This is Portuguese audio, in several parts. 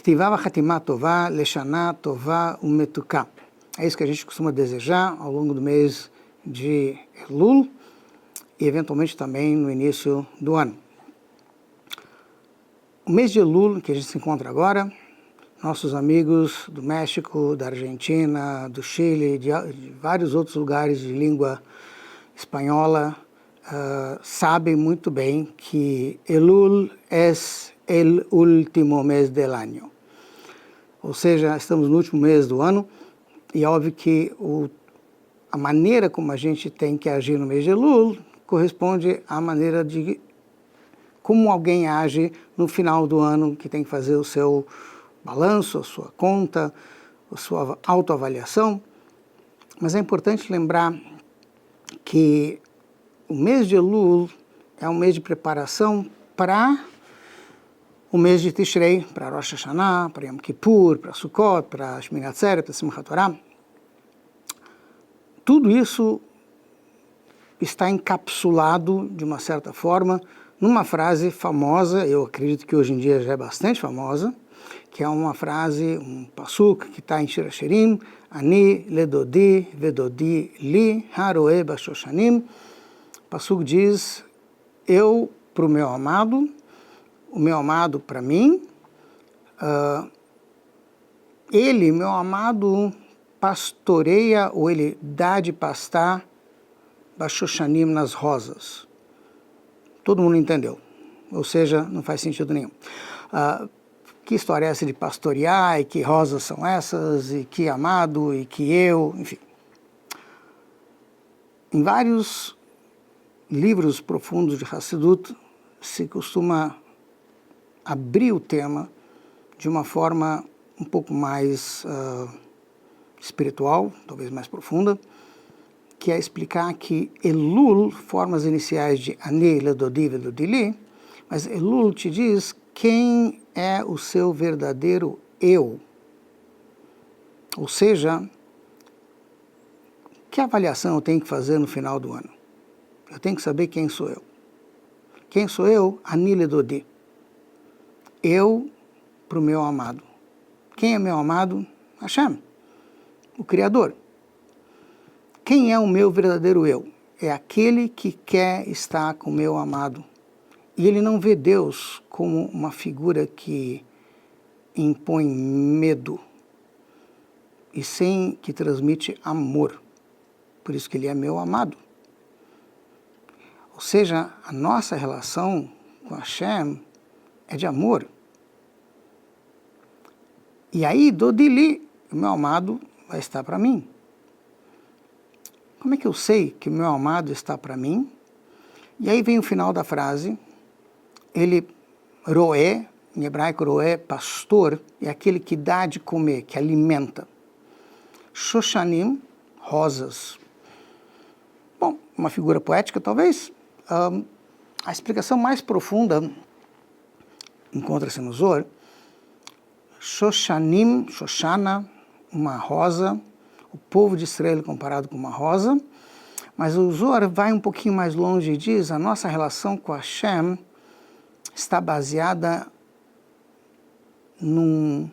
Ktivá v'chatimá tová, leshaná tová umetuká. É isso que a gente costuma desejar ao longo do mês de Elul e eventualmente também no início do ano. O mês de Elul, que a gente se encontra agora, nossos amigos do México, da Argentina, do Chile, de vários outros lugares de língua espanhola, sabem muito bem que Elul é el último mês del año. Ou seja, estamos no último mês do ano e é óbvio que a maneira como a gente tem que agir no mês de Elul corresponde à maneira de como alguém age no final do ano, que tem que fazer o seu balanço, a sua conta, a sua autoavaliação. Mas é importante lembrar que o mês de Elul é um mês de preparação para o mês de Tishrei, para Rosh Hashanah, para Yom Kippur, para Sukkot, para Shmini Atzeret, para Simchat Torah. Tudo isso está encapsulado, de uma certa forma, numa frase famosa, eu acredito que hoje em dia já é bastante famosa, que é uma frase, um pasuk que está em Shir Hashirim, Ani ledodi vedodi li haroe bashoshanim. O pasuk diz, eu para o meu amado para mim, ele, meu amado, pastoreia, ou ele dá de pastar bashoshanim nas rosas. Todo mundo entendeu, ou seja, não faz sentido nenhum. Que história é essa de pastorear, e que rosas são essas, e que amado, e que eu, enfim. Em vários livros profundos de Hassidut, se costuma abrir o tema de uma forma um pouco mais espiritual, talvez mais profunda, que é explicar que Elul forma as iniciais de Ani, Ledodi, Vedodi, mas Elul te diz quem é o seu verdadeiro eu. Ou seja, que avaliação eu tenho que fazer no final do ano? Eu tenho que saber quem sou eu. Quem sou eu? Ani, Ledodi. Eu para o meu amado. Quem é meu amado? Hashem, o Criador. Quem é o meu verdadeiro eu? É aquele que quer estar com o meu amado. E ele não vê Deus como uma figura que impõe medo, e sim que transmite amor. Por isso que ele é meu amado. Ou seja, a nossa relação com Hashem é de amor. E aí, Dodili, o meu amado, vai estar para mim. Como é que eu sei que o meu amado está para mim? E aí vem o final da frase, ele, roé, em hebraico roé, pastor, é aquele que dá de comer, que alimenta. Shoshanim, rosas. Bom, uma figura poética talvez. A explicação mais profunda encontra-se no Zohar. Shoshanim, Shoshana, uma rosa, o povo de Israel comparado com uma rosa, mas o Zohar vai um pouquinho mais longe e diz, a nossa relação com Hashem está baseada numa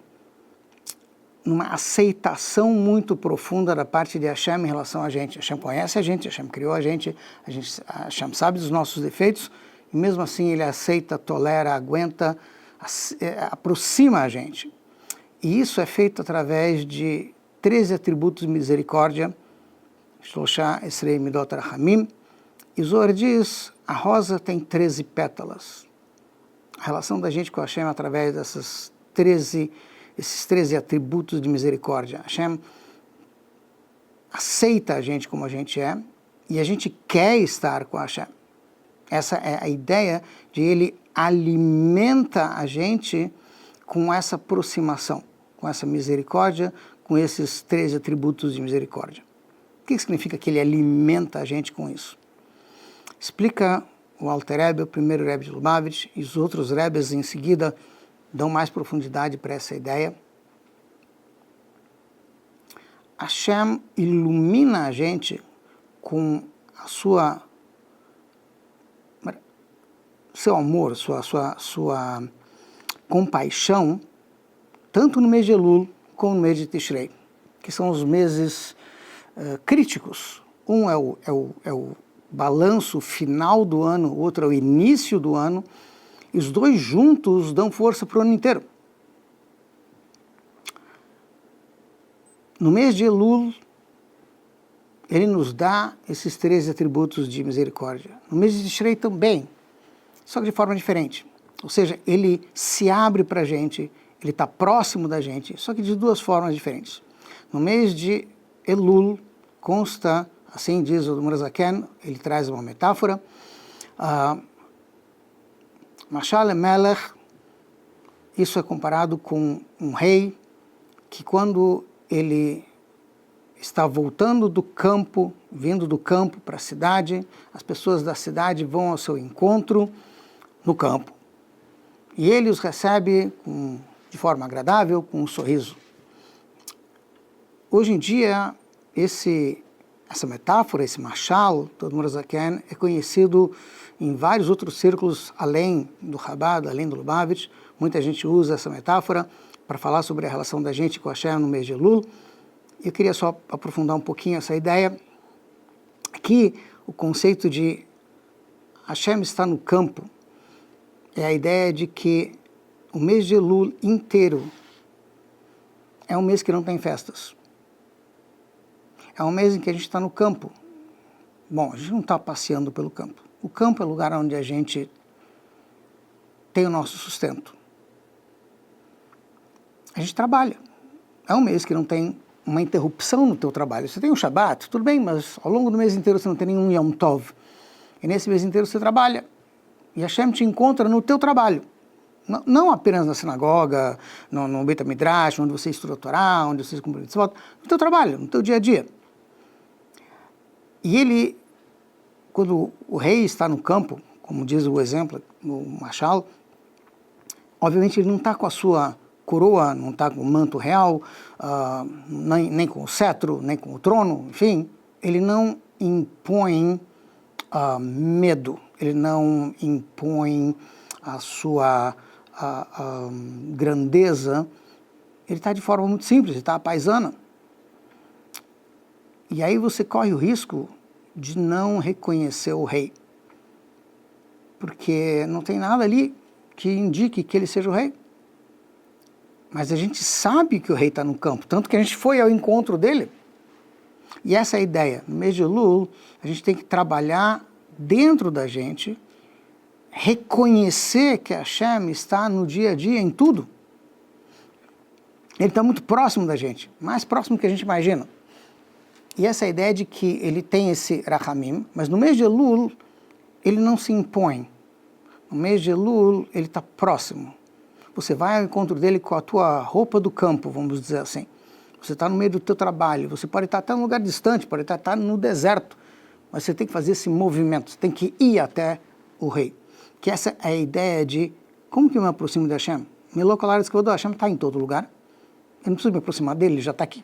aceitação muito profunda da parte de Hashem em relação a gente. Hashem conhece a gente, Hashem criou a gente, Hashem sabe dos nossos defeitos, e mesmo assim ele aceita, tolera, aguenta, aproxima a gente. E isso é feito através de 13 atributos de misericórdia, Shloshá Esrei Midot Rahamim, e Zohar diz, a rosa tem 13 pétalas. A relação da gente com Hashem é através esses 13 atributos de misericórdia. Hashem aceita a gente como a gente é, e a gente quer estar com Hashem. Essa é a ideia de ele alimenta a gente com essa aproximação, com essa misericórdia, com esses 13 atributos de misericórdia. O que significa que ele alimenta a gente com isso? Explica o Alter Rebbe, o primeiro Rebbe de Lubavitch, e os outros Rebbes em seguida dão mais profundidade para essa ideia. Hashem ilumina a gente com a seu amor, sua compaixão, tanto no mês de Elul como no mês de Tishrei, que são os meses críticos. Um é o balanço final do ano, o outro é o início do ano, e os dois juntos dão força para o ano inteiro. No mês de Elul, ele nos dá esses 13 atributos de misericórdia. No mês de Tishrei também, só que de forma diferente. Ou seja, ele se abre para a gente, ele está próximo da gente, só que de duas formas diferentes. No mês de Elul, consta, assim diz o Murazaken, ele traz uma metáfora, Mashal Melech, isso é comparado com um rei que quando ele está voltando do campo, vindo do campo para a cidade, as pessoas da cidade vão ao seu encontro no campo. E ele os recebe de forma agradável, com um sorriso. Hoje em dia, essa metáfora, esse mashal, do Murazaken, é conhecido em vários outros círculos, além do Chabad, além do Lubavitch. Muita gente usa essa metáfora para falar sobre a relação da gente com Hashem no mês de Elul. Eu queria só aprofundar um pouquinho essa ideia. Aqui, o conceito de Hashem está no campo é a ideia de que o mês de Elul inteiro é um mês que não tem festas. É um mês em que a gente está no campo. Bom, a gente não está passeando pelo campo. O campo é o lugar onde a gente tem o nosso sustento. A gente trabalha. É um mês que não tem uma interrupção no teu trabalho. Você tem um Shabbat, tudo bem, mas ao longo do mês inteiro você não tem nenhum Yom Tov. E nesse mês inteiro você trabalha. E Hashem te encontra no teu trabalho. Não apenas na sinagoga, no Beit HaMidrash, onde você estuda a Torá, onde você cumpre mitzvot, no teu trabalho, no teu dia a dia. E ele, quando o rei está no campo, como diz o exemplo, o Mashal, obviamente ele não está com a sua coroa, não está com o manto real, nem com o cetro, nem com o trono, enfim, ele não impõe medo, ele não impõe a sua grandeza, ele está de forma muito simples, ele está à paisana. E aí você corre o risco de não reconhecer o rei, porque não tem nada ali que indique que ele seja o rei. Mas a gente sabe que o rei está no campo, tanto que a gente foi ao encontro dele. E essa é a ideia. No mês de Elul, a gente tem que trabalhar dentro da gente, reconhecer que Hashem está no dia a dia, em tudo. Ele está muito próximo da gente, mais próximo do que a gente imagina. E essa é a ideia de que ele tem esse Rahamim, mas no mês de Elul, ele não se impõe. No mês de Elul, ele está próximo. Você vai ao encontro dele com a tua roupa do campo, vamos dizer assim. Você está no meio do teu trabalho, você pode estar até num lugar distante, pode estar no deserto, mas você tem que fazer esse movimento, você tem que ir até o rei. Que essa é a ideia de como que eu me aproximo de Hashem? Hashem está em todo lugar, eu não preciso me aproximar dele, ele já está aqui.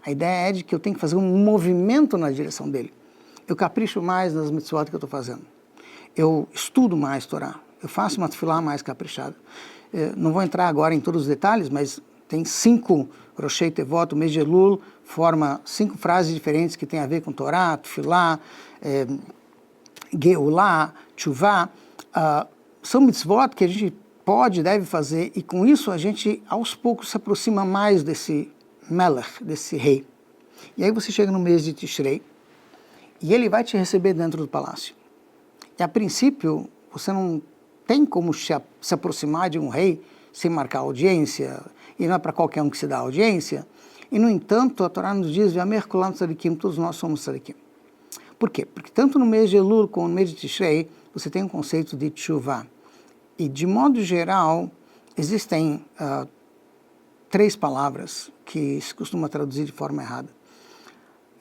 A ideia é de que eu tenho que fazer um movimento na direção dele. Eu capricho mais nas mitzvot que eu estou fazendo. Eu estudo mais Torá. Eu faço uma tefilá mais caprichada. Não vou entrar agora em todos os detalhes, mas tem 5 Roshei Tevot, o mês de Elul, forma 5 frases diferentes que têm a ver com Torá, tefilá, Geulá, Tshuvá. São mitzvot que a gente pode, deve fazer, e com isso a gente aos poucos se aproxima mais desse Melech, desse rei. E aí você chega no mês de Tishrei e ele vai te receber dentro do palácio. E a princípio você não tem como se aproximar de um rei sem marcar audiência, e não é para qualquer um que se dá audiência. E no entanto a Torá nos diz, V'amer kulam tzadikim, todos nós somos tzadikim. Por quê? Porque tanto no mês de Elul como no mês de Tishrei você tem um conceito de Teshuvah. E de modo geral existem 3 palavras que se costuma traduzir de forma errada.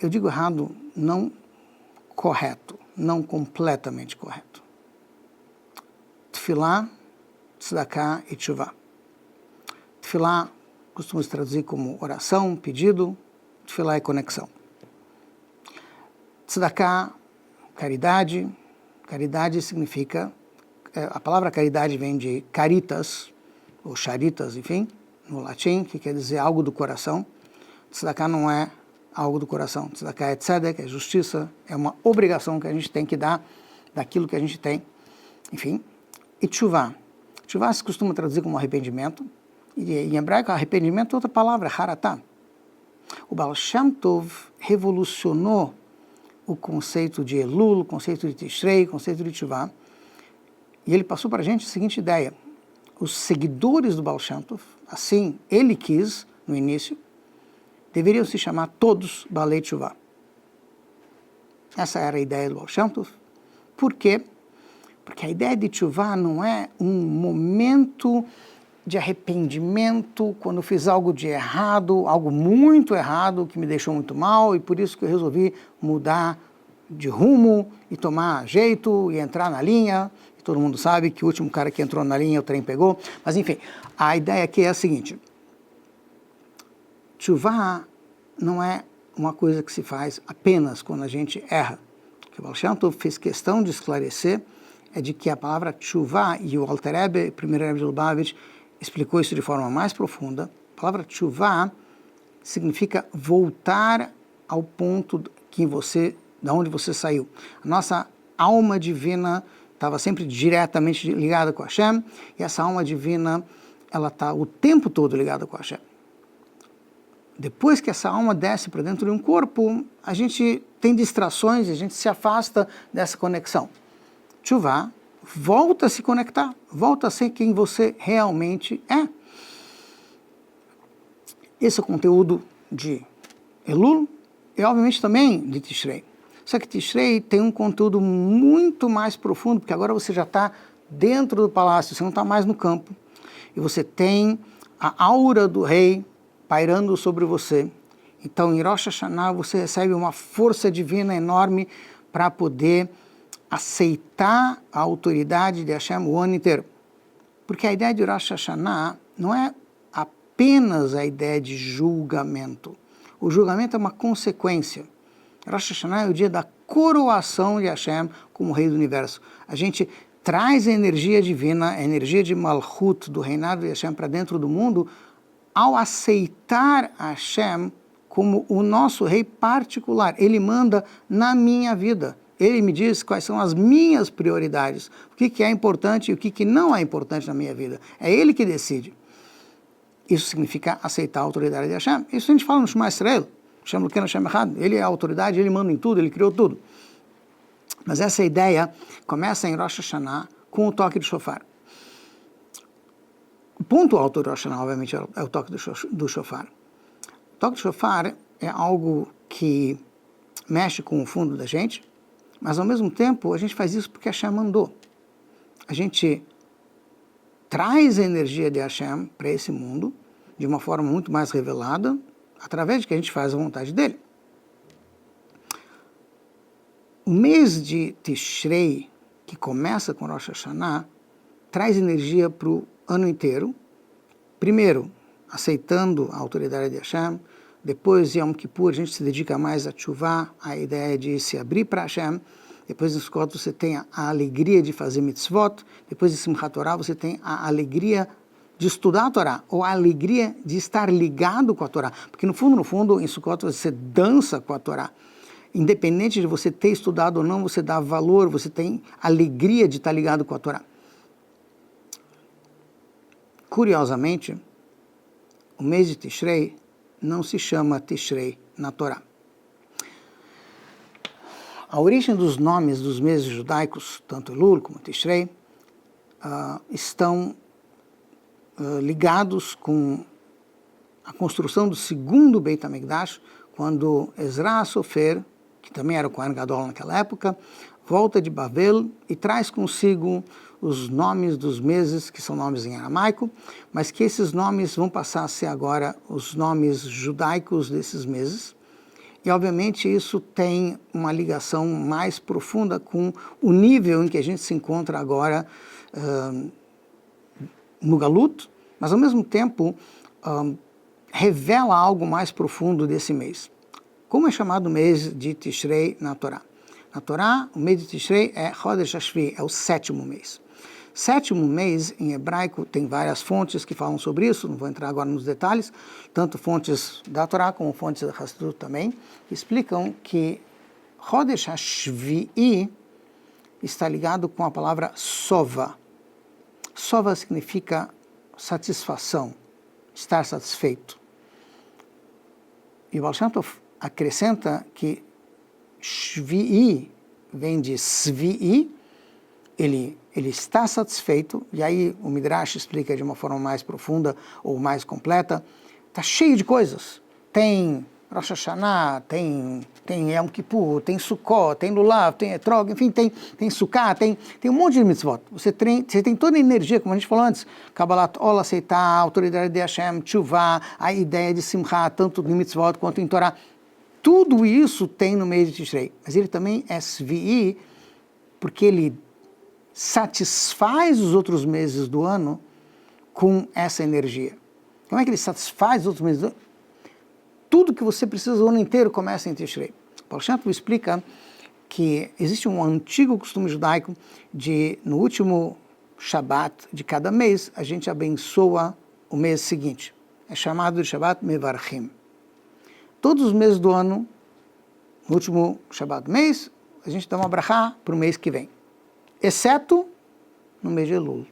Eu digo errado, não correto, não completamente correto. Tefilá, tzedakah e teshuvah. Tefilá costuma se traduzir como oração, pedido, tefilá é conexão. Tzedakah, caridade. Caridade significa, a palavra caridade vem de caritas, ou charitas, enfim, no latim, que quer dizer algo do coração. Tzedakah não é algo do coração. Tzedakah é tzedek, é justiça, é uma obrigação que a gente tem que dar daquilo que a gente tem. Enfim. E tshuvah. Tshuvah se costuma traduzir como arrependimento. E em hebraico, arrependimento é outra palavra, haratá. O Baal Shem Tov revolucionou o conceito de Elul, o conceito de Tishrei, o conceito de tshuvah. E ele passou para a gente a seguinte ideia. Os seguidores do Baal Shem Tov, assim ele quis no início, deveriam se chamar todos Baalei Tshuvah. Essa era a ideia do Baal Shem Tov. Por quê? Porque a ideia de tshuvah não é um momento de arrependimento quando eu fiz algo de errado, algo muito errado, que me deixou muito mal, e por isso que eu resolvi mudar de rumo e tomar jeito e entrar na linha. E todo mundo sabe que o último cara que entrou na linha o trem pegou. Mas enfim, a ideia aqui é a seguinte. Tshuvah não é uma coisa que se faz apenas quando a gente erra. O que o Baal Shem Tov fez questão de esclarecer é de que a palavra tshuvah, e o Alter Rebbe, primeiro Rebbe de Lubavitch, explicou isso de forma mais profunda. A palavra tshuvah significa voltar ao ponto da onde você saiu. A nossa alma divina estava sempre diretamente ligada com Hashem, e essa alma divina, ela está o tempo todo ligada com Hashem. Depois que essa alma desce para dentro de um corpo, a gente tem distrações e a gente se afasta dessa conexão. Tshuvah volta a se conectar, volta a ser quem você realmente é. Esse é o conteúdo de Elul e, obviamente, também de Tishrei. Só que Tishrei tem um conteúdo muito mais profundo, porque agora você já está dentro do palácio, você não está mais no campo. E você tem a aura do rei pairando sobre você. Então, em Rosh Hashanah, você recebe uma força divina enorme para poder aceitar a autoridade de Hashem o ano inteiro. Porque a ideia de Rosh Hashanah não é apenas a ideia de julgamento. O julgamento é uma consequência. Rosh Hashanah é o dia da coroação de Hashem como Rei do Universo. A gente traz a energia divina, a energia de Malchut, do reinado de Hashem, para dentro do mundo, ao aceitar Hashem como o nosso Rei particular. Ele manda na minha vida. Ele me diz quais são as minhas prioridades, o que é importante e o que não é importante na minha vida. É Ele que decide. Isso significa aceitar a autoridade de Hashem. Isso a gente fala no Shema Israel. Ele é a autoridade, ele manda em tudo, ele criou tudo. Mas essa ideia começa em Rosh Hashanah com o toque de shofar. O ponto alto do Rosh Hashanah, obviamente, é o toque do shofar. O toque de shofar é algo que mexe com o fundo da gente, mas, ao mesmo tempo, a gente faz isso porque Hashem mandou. A gente traz a energia de Hashem para esse mundo de uma forma muito mais revelada, através de que a gente faz a vontade dele. O mês de Tishrei, que começa com Rosh Hashanah, traz energia para o ano inteiro. Primeiro, aceitando a autoridade de Hashem. Depois, em Yom Kippur, a gente se dedica mais a tshuvah, a ideia de se abrir para Hashem. Depois, em Sukkot, você tem a alegria de fazer mitzvot. Depois, em Simchat Torah, você tem a alegria de estudar a Torá, ou a alegria de estar ligado com a Torá. Porque, no fundo, em Sukkot, você dança com a Torá. Independente de você ter estudado ou não, você dá valor, você tem alegria de estar ligado com a Torá. Curiosamente, o mês de Tishrei não se chama Tishrei na Torá. A origem dos nomes dos meses judaicos, tanto Elul como Tishrei, estão ligados com a construção do segundo Beit HaMikdash, quando Ezra Sofer, que também era o Kohen Gadol naquela época, volta de Babel e traz consigo os nomes dos meses, que são nomes em aramaico, mas que esses nomes vão passar a ser agora os nomes judaicos desses meses. E, obviamente, isso tem uma ligação mais profunda com o nível em que a gente se encontra agora no Galut, mas, ao mesmo tempo, revela algo mais profundo desse mês. Como é chamado o mês de Tishrei na Torá? Na Torá, o mês de Tishrei é Chodesh Hashvi, é o 7º mês. Sétimo mês, em hebraico, tem várias fontes que falam sobre isso, não vou entrar agora nos detalhes, tanto fontes da Torá como fontes da Hassidut também, explicam que Chodesh HaShvi'i está ligado com a palavra sova. Sova significa satisfação, estar satisfeito. E o Baal Shem Tov acrescenta que Shvi'i vem de Svi'i, ele está satisfeito, e aí o Midrash explica de uma forma mais profunda ou mais completa, está cheio de coisas. Tem Rosh Hashanah, tem Yom Kippur, tem Sukkot, tem Lulav, tem Etrog, enfim, tem Sukkah, tem um monte de mitzvot. Você tem toda a energia, como a gente falou antes, Kabbalat Ol, aceitar a autoridade de Hashem, Tshuvah, a ideia de Simcha, tanto em mitzvot quanto em Torá. Tudo isso tem no mês de Tishrei, mas ele também é Svi'i, porque ele satisfaz os outros meses do ano com essa energia. Como é que ele satisfaz os outros meses do ano? Tudo que você precisa o ano inteiro começa em Tishrei. Baal Shem Tov explica que existe um antigo costume judaico de, no último Shabat de cada mês, a gente abençoa o mês seguinte. É chamado de Shabat Mevarchim. Todos os meses do ano, no último Shabat do mês, a gente dá uma brachá para o mês que vem. Exceto no mês de Elul.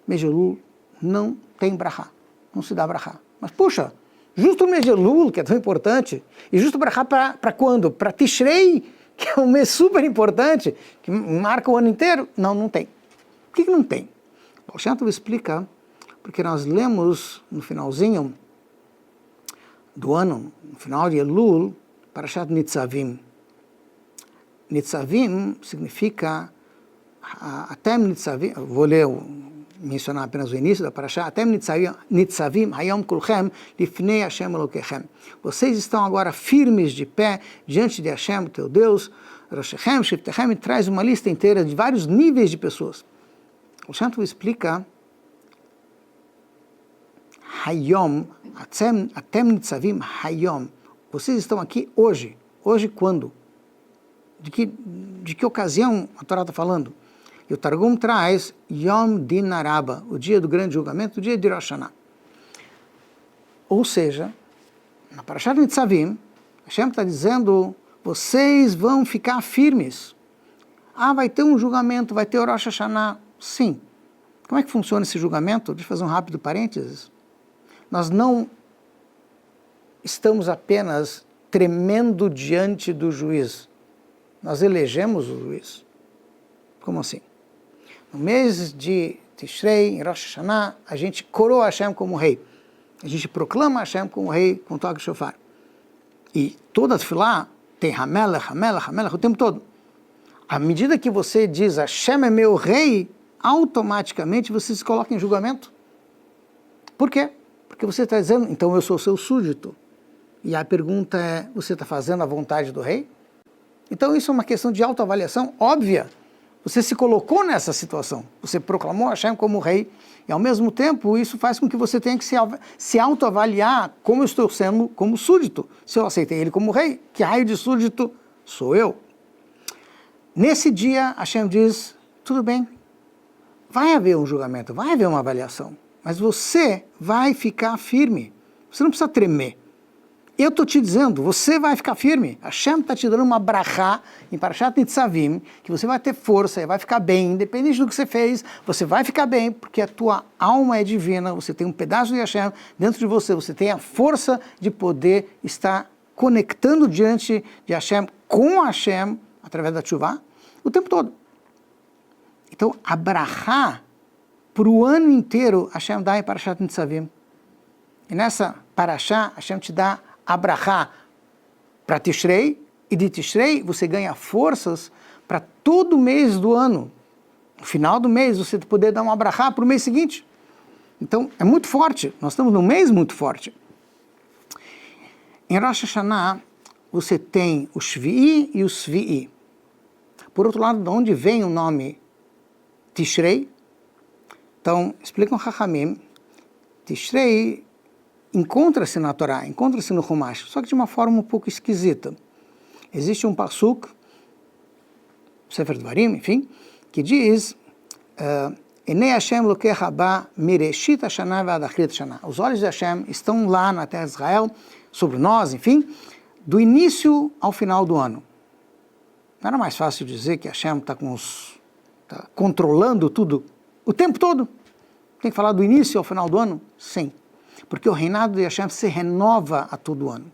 Mês de Elul não tem brachá, não se dá brachá. Mas puxa, justo o mês de Elul, que é tão importante, e justo brachá para quando? Para Tishrei, que é um mês super importante, que marca o ano inteiro? Não, não tem. Por que não tem? O Baal Shem Tov explica, porque nós lemos no finalzinho do ano, no final de Elul, Parashat Nitzavim. Nitzavim significa Atem Nitzavim, vou mencionar apenas o início da Parashá, Atem Nitzavim Hayom Kulchem Lifnei Hashem Elokechem. Vocês estão agora firmes de pé diante de Hashem, teu Deus, Roshechem, Shiftechem, e traz uma lista inteira de vários níveis de pessoas. O Santo explica Hayom, Atem Nitzavim Hayom. Vocês estão aqui hoje. Hoje quando? De que ocasião a Torá está falando? E o Targum traz Yom Din Araba, o dia do grande julgamento, o dia de Rosh Hashanah. Ou seja, na Parashat Nitzavim, Hashem está dizendo, vocês vão ficar firmes. Vai ter um julgamento, vai ter o Rosh Hashanah. Sim. Como é que funciona esse julgamento? Deixa eu fazer um rápido parênteses. Nós não estamos apenas tremendo diante do juiz. Nós elegemos o juiz. Como assim? No mês de Tishrei, em Rosh Hashanah, a gente coroa Hashem como rei. A gente proclama Hashem como rei com toque de shofar. E toda tefilá tem Hamelech, Hamelech, Hamelech o tempo todo. À medida que você diz Hashem é meu rei, automaticamente você se coloca em julgamento. Por quê? Porque você está dizendo, então eu sou seu súdito. E a pergunta é, você está fazendo a vontade do rei? Então isso é uma questão de autoavaliação óbvia. Você se colocou nessa situação, você proclamou Hashem como rei, e ao mesmo tempo isso faz com que você tenha que se autoavaliar como eu estou sendo como súdito. Se eu aceitei ele como rei, que raio de súdito sou eu? Nesse dia, Hashem diz, tudo bem, vai haver um julgamento, vai haver uma avaliação, mas você vai ficar firme, você não precisa tremer. Eu estou te dizendo, você vai ficar firme. Hashem está te dando uma brachá em Parashat Nitzavim, que você vai ter força e vai ficar bem, independente do que você fez, você vai ficar bem, porque a tua alma é divina, você tem um pedaço de Hashem dentro de você, você tem a força de poder estar conectando diante de Hashem, com Hashem, através da Tshuvah, o tempo todo. Então, a brachá, para o ano inteiro, Hashem dá em Parashat Nitzavim. E nessa Parashá, Hashem te dá a brachá para Tishrei, e de Tishrei você ganha forças para todo mês do ano. No final do mês você poder dar uma brachá para o mês seguinte. Então é muito forte, nós estamos num mês muito forte. Em Rosh Hashanah você tem o Shvi'i e o Svi'i. Por outro lado, de onde vem o nome Tishrei? Então, explicam Chachamim, Tishrei encontra-se na Torá, encontra-se no Chumash, só que de uma forma um pouco esquisita. Existe um pasuk, Sefer Dvarim, enfim, que diz Enei Hashem Lokei Rabá Mireshit Hashanah Ve'ad Achrit Hashanah. Os olhos de Hashem estão lá na terra de Israel, sobre nós, enfim, do início ao final do ano. Não era mais fácil dizer que Hashem está controlando tudo o tempo todo? Tem que falar do início ao final do ano? Sim. Porque o reinado de Hashem se renova a todo ano.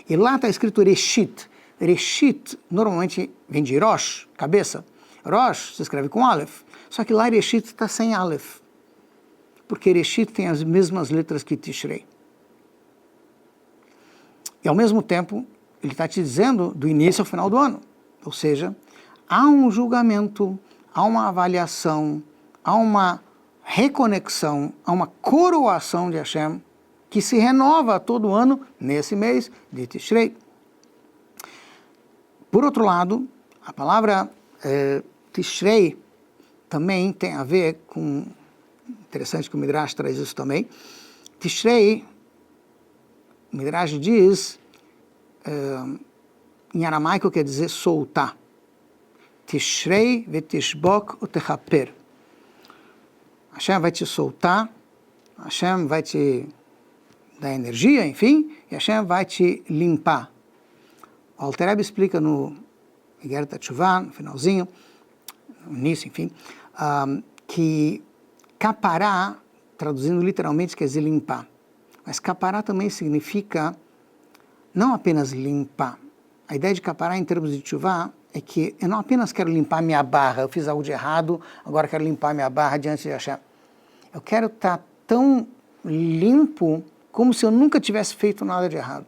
E lá está escrito Reshit. Reshit normalmente vem de Rosh, cabeça. Rosh se escreve com Aleph. Só que lá Reshit está sem Aleph. Porque Reshit tem as mesmas letras que Tishrei. E ao mesmo tempo, ele está te dizendo do início ao final do ano. Ou seja, há um julgamento, há uma avaliação, há uma reconexão, há uma coroação de Hashem que se renova todo ano nesse mês de Tishrei. Por outro lado, a palavra Tishrei também tem a ver com, interessante que o Midrash traz isso também, Tishrei, o Midrash diz, em aramaico quer dizer soltar. Tishrei vetishbok utechaper. Hashem vai te soltar, Hashem vai te dar energia, enfim, e Hashem vai te limpar. O Alter Rebbe explica no Igeret HaTeshuvah, no finalzinho, no início, enfim, que capará, traduzindo literalmente, quer dizer limpar. Mas capará também significa não apenas limpar. A ideia de capará em termos de teshuvah é que eu não apenas quero limpar minha barra, eu fiz algo de errado, agora quero limpar minha barra diante de Hashem. Eu quero estar tão limpo como se eu nunca tivesse feito nada de errado.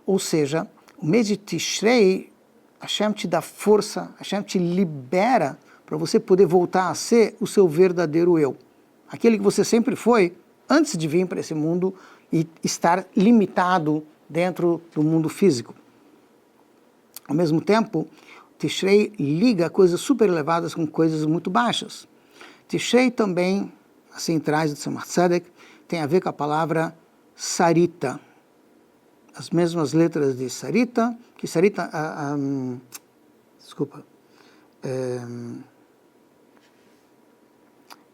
Ou seja, o mês de Tishrei, Hashem te dá força, Hashem te libera para você poder voltar a ser o seu verdadeiro eu. Aquele que você sempre foi antes de vir para esse mundo e estar limitado dentro do mundo físico. Ao mesmo tempo, Tishrei liga coisas super elevadas com coisas muito baixas. Tishrei também, assim traz o Tzemach Tzedek, tem a ver com a palavra Sarita. As mesmas letras de Sarita, que Sarita,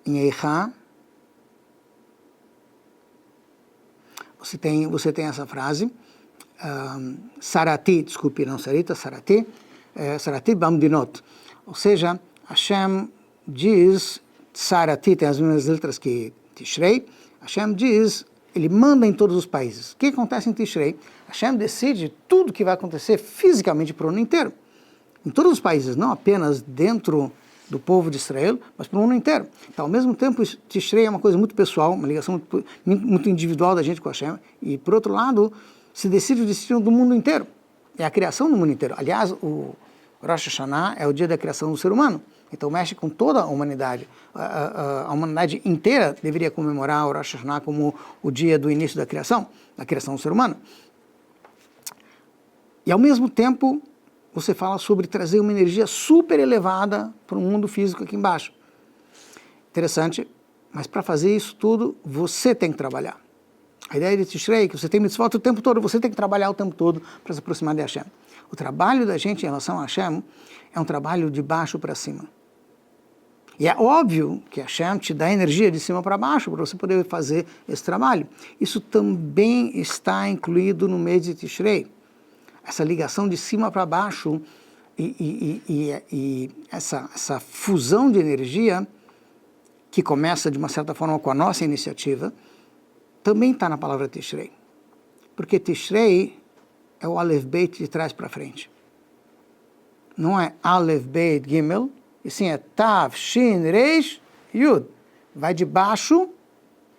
em Eichá, você tem essa frase, Sarati, desculpe, não Sarita, Sarati, Sarati Bamdinot. Ou seja, Hashem diz, Sarati tem as mesmas letras que Tishrei, Hashem diz, ele manda em todos os países. O que acontece em Tishrei? Hashem decide tudo o que vai acontecer fisicamente para o ano inteiro. Em todos os países, não apenas dentro do povo de Israel, mas para o mundo inteiro. Então, ao mesmo tempo, Tishrei é uma coisa muito pessoal, uma ligação muito individual da gente com Hashem, e, por outro lado, se decide o destino do mundo inteiro. É a criação do mundo inteiro. Aliás, o Rosh Hashanah é o dia da criação do ser humano. Então, mexe com toda a humanidade. A humanidade inteira deveria comemorar o Rosh Hashanah como o dia do início da criação do ser humano. E, ao mesmo tempo, você fala sobre trazer uma energia super elevada para o mundo físico aqui embaixo. Interessante, mas para fazer isso tudo, você tem que trabalhar. A ideia de Tishrei é que você tem mitzvot o tempo todo, você tem que trabalhar o tempo todo para se aproximar de Hashem. O trabalho da gente em relação a Hashem é um trabalho de baixo para cima. E é óbvio que Hashem te dá energia de cima para baixo para você poder fazer esse trabalho. Isso também está incluído no mês de Tishrei. Essa ligação de cima para baixo e essa fusão de energia que começa de uma certa forma com a nossa iniciativa, também está na palavra Tishrei. Porque Tishrei é o Aleph Beit de trás para frente. Não é Aleph Beit Gimel, e sim é Tav, Shin, Reish, Yud. Vai de baixo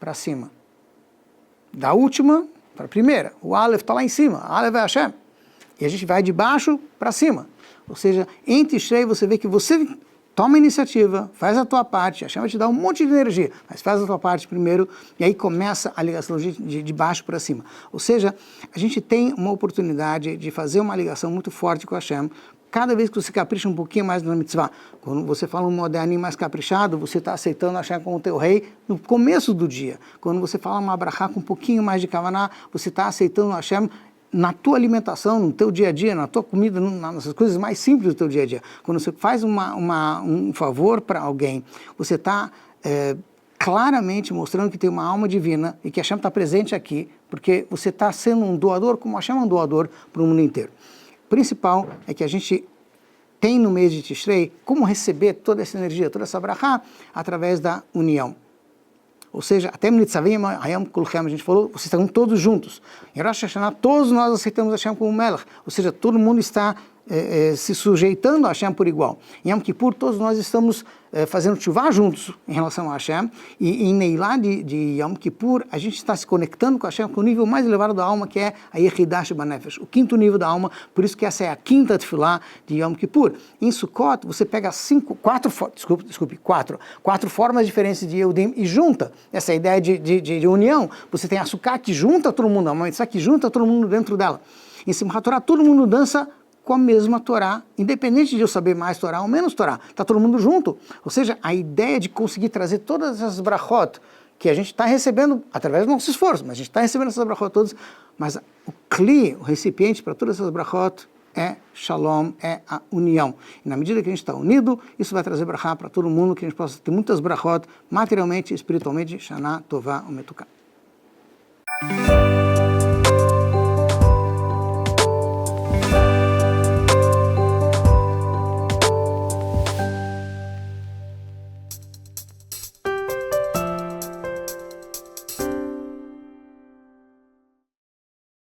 para cima. Da última para a primeira. O Aleph está lá em cima. Aleph é Hashem. E a gente vai de baixo para cima. Ou seja, em Tishrei você vê que você toma a iniciativa, faz a tua parte, Hashem vai te dar um monte de energia, mas faz a tua parte primeiro, e aí começa a ligação de baixo para cima. Ou seja, a gente tem uma oportunidade de fazer uma ligação muito forte com Hashem, cada vez que você capricha um pouquinho mais na mitzvah. Quando você fala um moderninho mais caprichado, você está aceitando Hashem como teu rei no começo do dia. Quando você fala uma brachá com um pouquinho mais de kavaná, você está aceitando Hashem na tua alimentação, no teu dia a dia, na tua comida, nas coisas mais simples do teu dia a dia. Quando você faz um favor para alguém, você está claramente mostrando que tem uma alma divina e que a Hashem está presente aqui, porque você está sendo um doador, como a Hashem é um doador para o mundo inteiro. O principal é que a gente tem no mês de Tishrei como receber toda essa energia, toda essa brachá, através da união. Ou seja, até Nitzavim Hayam Kulchem, a gente falou, vocês estão todos juntos. Em Rosh Hashanah, todos nós aceitamos Hashem como Melech, ou seja, todo mundo está se sujeitando a Hashem por igual. Em Yom Kippur, todos nós estamos fazendo tshuvá juntos em relação a Hashem, e em Neilá de Yom Kippur, a gente está se conectando com Hashem, com o nível mais elevado da alma, que é a Yehidah Shebanefesh, o quinto nível da alma, por isso que essa é a quinta tefilá de Yom Kippur. Em Sukkot, você pega quatro formas diferentes de Yehudim e junta essa ideia de união. Você tem a Sukkah que junta todo mundo, a Mitzvah que junta todo mundo dentro dela. Em Simchat Torah, todo mundo dança com a mesma Torá, independente de eu saber mais Torá ou menos Torá, está todo mundo junto. Ou seja, a ideia de conseguir trazer todas essas brachot que a gente está recebendo através do nosso esforço, mas a gente está recebendo essas brachot todas, mas o kli, o recipiente para todas essas brachot é shalom, é a união. E na medida que a gente está unido, isso vai trazer brachá para todo mundo, que a gente possa ter muitas brachot materialmente e espiritualmente, Shana Tová Umetuká.